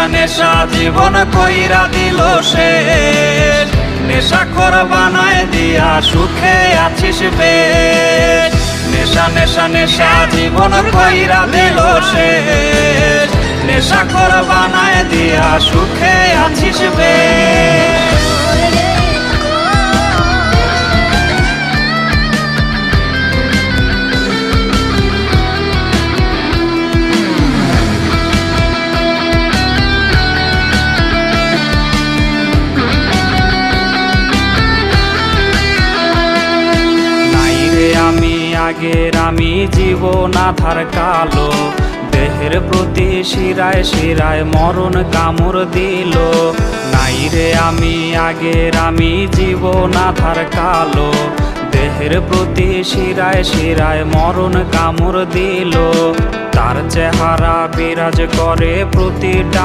নেশা নেশা জীবন কইরা দিল শেষ, নেশাখোর বানায় দিয়া সুখে আছিস বেশ। নেশা নেশা নেশা জীবন কইরা দিল শেষ, নেশাখোর বানায় দিয়া সুখে আছিস বেশ। আগের আমি জীবন আধার কালো, দেহের প্রতি শিরায় শিরায় মরণ কামড় দিল। নাই রে আমি আগের আমি জীবন আধার কালো, দেহের প্রতি শিরায় শিরায় মরণ কামড় দিল। তার চেহারা বিরাজ করে প্রতিটা